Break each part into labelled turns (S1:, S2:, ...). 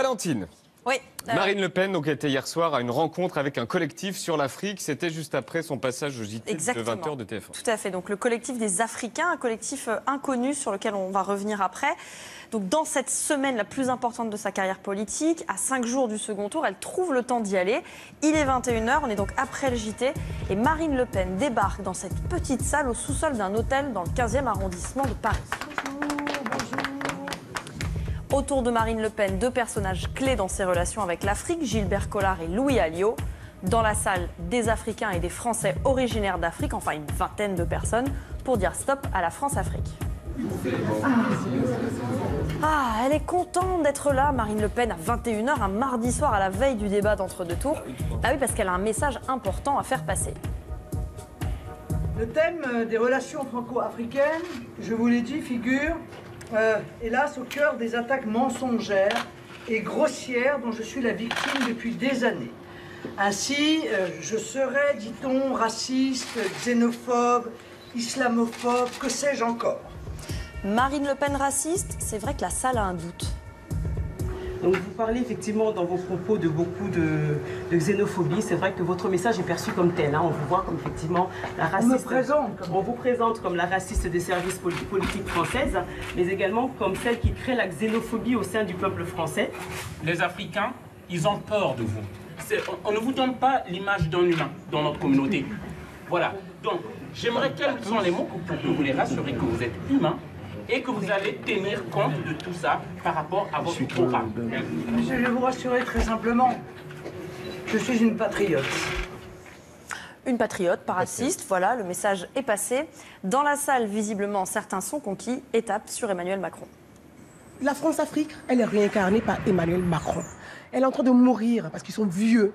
S1: Valentine.
S2: Oui.
S1: Marine Le Pen donc, était hier soir à une rencontre avec un collectif sur l'Afrique. C'était juste après son passage au JT de 20h de TF1.
S2: Tout à fait. Donc le collectif des Africains, un collectif inconnu sur lequel on va revenir après. Donc dans cette semaine la plus importante de sa carrière politique, à 5 jours du second tour, elle trouve le temps d'y aller. Il est 21h, on est donc après le JT. Et Marine Le Pen débarque dans cette petite salle au sous-sol d'un hôtel dans le 15e arrondissement de Paris. Autour de Marine Le Pen, deux personnages clés dans ses relations avec l'Afrique, Gilbert Collard et Louis Alliot. Dans la salle, des Africains et des Français originaires d'Afrique, enfin une vingtaine de personnes, pour dire stop à la France-Afrique. Ah, elle est contente d'être là, Marine Le Pen, à 21h, un mardi soir à la veille du débat d'entre-deux tours. Ah oui, parce qu'elle a un message important à faire passer.
S3: Le thème des relations franco-africaines, je vous l'ai dit, figure hélas au cœur des attaques mensongères et grossières dont je suis la victime depuis des années. Ainsi, je serais, dit-on, raciste, xénophobe, islamophobe, que sais-je encore.
S2: Marine Le Pen raciste, c'est vrai que la salle a un doute.
S4: Donc vous parlez effectivement dans vos propos de beaucoup de xénophobie. C'est vrai que votre message est perçu comme tel. Hein. On vous voit comme effectivement la raciste. On vous présente comme la raciste des services politiques françaises, mais également comme celle qui crée la xénophobie au sein du peuple français.
S5: Les Africains, ils ont peur de vous. On ne vous donne pas l'image d'un humain dans notre communauté. Voilà. Donc, j'aimerais quels sont les mots pour que vous les rassurez que vous êtes humain et que vous allez tenir compte de tout ça par rapport à votre programme.
S3: Je vais vous rassurer très simplement. Je suis une patriote.
S2: Une patriote, pas raciste, voilà, le message est passé. Dans la salle, visiblement, certains sont conquis, étape sur Emmanuel Macron.
S6: La France-Afrique, elle est réincarnée par Emmanuel Macron. Elle est en train de mourir parce qu'ils sont vieux.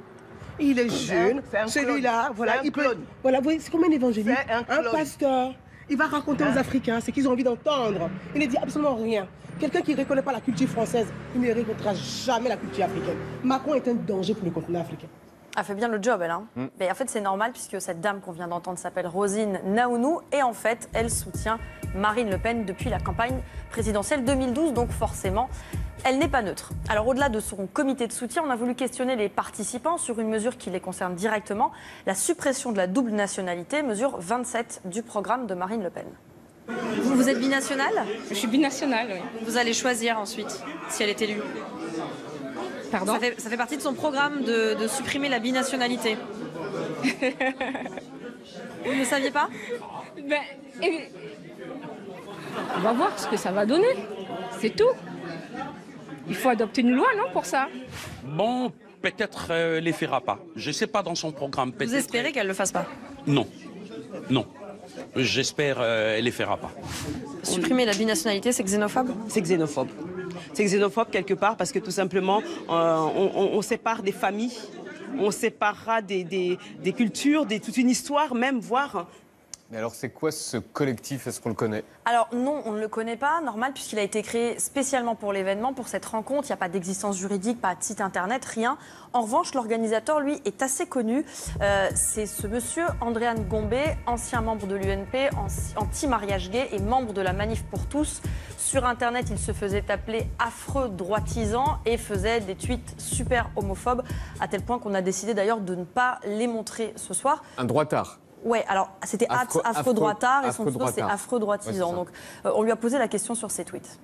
S6: Il est jeune, celui-là, voilà, il peut, voilà, c'est comme un évangéliste, un pasteur. Il va raconter aux Africains ce qu'ils ont envie d'entendre. Il ne dit absolument rien. Quelqu'un qui ne reconnaît pas la culture française, il ne récoltera jamais la culture africaine. Macron est un danger pour le continent africain.
S2: Elle fait bien le job, elle. Hein. Mais en fait, c'est normal puisque cette dame qu'on vient d'entendre s'appelle Rosine Naounou. Et en fait, elle soutient Marine Le Pen depuis la campagne présidentielle 2012. Donc forcément, elle n'est pas neutre. Alors au-delà de son comité de soutien, on a voulu questionner les participants sur une mesure qui les concerne directement. La suppression de la double nationalité, mesure 27 du programme de Marine Le Pen. Vous êtes binationale ?
S7: Je suis binationale, oui.
S2: Vous allez choisir ensuite, si elle est élue.
S7: Pardon ?
S2: Ça fait partie de son programme de supprimer la binationalité. Vous ne saviez pas ?
S7: On va voir ce que ça va donner. C'est tout. Il faut adopter une loi, non, pour ça ?
S8: Bon, peut-être elle ne les fera pas. Je ne sais pas dans son programme.
S2: Vous espérez qu'elle ne le fasse pas ?
S8: Non. Non. J'espère qu'elle ne les fera pas.
S2: Supprimer la binationalité, c'est xénophobe ?
S4: C'est xénophobe. C'est xénophobe quelque part parce que tout simplement, on sépare des familles, on séparera des cultures, toute une histoire même, voire...
S1: Mais alors c'est quoi ce collectif? Est-ce qu'on le connaît?
S2: Alors non, on ne le connaît pas, normal, puisqu'il a été créé spécialement pour l'événement, pour cette rencontre. Il n'y a pas d'existence juridique, pas de site internet, rien. En revanche, l'organisateur, lui, est assez connu. C'est ce monsieur, Andréane Gombe, ancien membre de l'UNP, anti-mariage gay et membre de la Manif pour tous. Sur internet, il se faisait appeler affreux droitisant et faisait des tweets super homophobes, à tel point qu'on a décidé d'ailleurs de ne pas les montrer ce soir.
S1: Un droitard.
S2: Ouais, alors c'était affreux droitard et son pseudo c'est affreux droitisant.
S1: Ouais,
S2: donc on lui a posé la question sur ses tweets.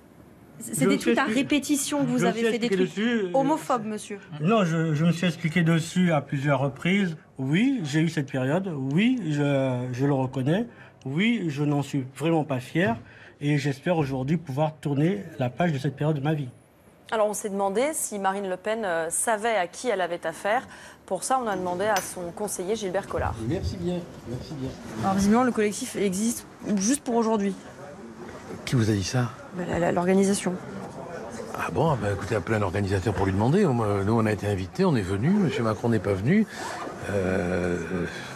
S2: C'est des tweets à répétition que vous avez fait, des tweets homophobes, monsieur?
S9: Non, je me suis expliqué dessus à plusieurs reprises. Oui, j'ai eu cette période. Oui, je le reconnais. Oui, je n'en suis vraiment pas fier. Et j'espère aujourd'hui pouvoir tourner la page de cette période de ma vie.
S2: Alors on s'est demandé si Marine Le Pen savait à qui elle avait affaire. Pour ça, on a demandé à son conseiller Gilbert Collard.
S10: Merci bien, merci bien.
S2: Alors visiblement, le collectif existe juste pour aujourd'hui.
S10: Qui vous a dit ça?
S2: L'organisation.
S10: Ah bon, bah écoutez, appelez un organisateur pour lui demander. Nous, on a été invités, on est venus, M. Macron n'est pas venu.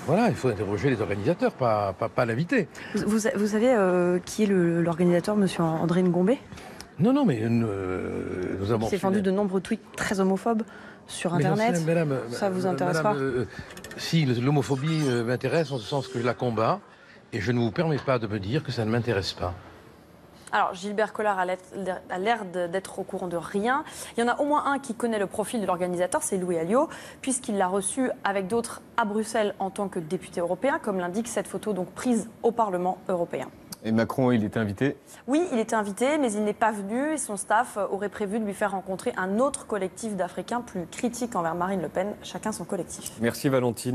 S10: Voilà, il faut interroger les organisateurs, pas l'inviter.
S2: Vous savez qui est l'organisateur, M. André Ngombe?
S10: Non, non, mais nous avons...
S2: Il s'est fendu de nombreux tweets très homophobes sur Internet.
S10: Madame,
S2: ça vous intéresse pas?
S10: Si, l'homophobie m'intéresse en ce sens que je la combats et je ne vous permets pas de me dire que ça ne m'intéresse pas.
S2: Alors, Gilbert Collard a l'air d'être au courant de rien. Il y en a au moins un qui connaît le profil de l'organisateur, c'est Louis Alliot, puisqu'il l'a reçu avec d'autres à Bruxelles en tant que député européen, comme l'indique cette photo donc prise au Parlement européen.
S1: Et Macron, il était invité?
S2: Oui, il était invité, mais il n'est pas venu et son staff aurait prévu de lui faire rencontrer un autre collectif d'Africains plus critiques envers Marine Le Pen, chacun son collectif.
S1: Merci Valentine.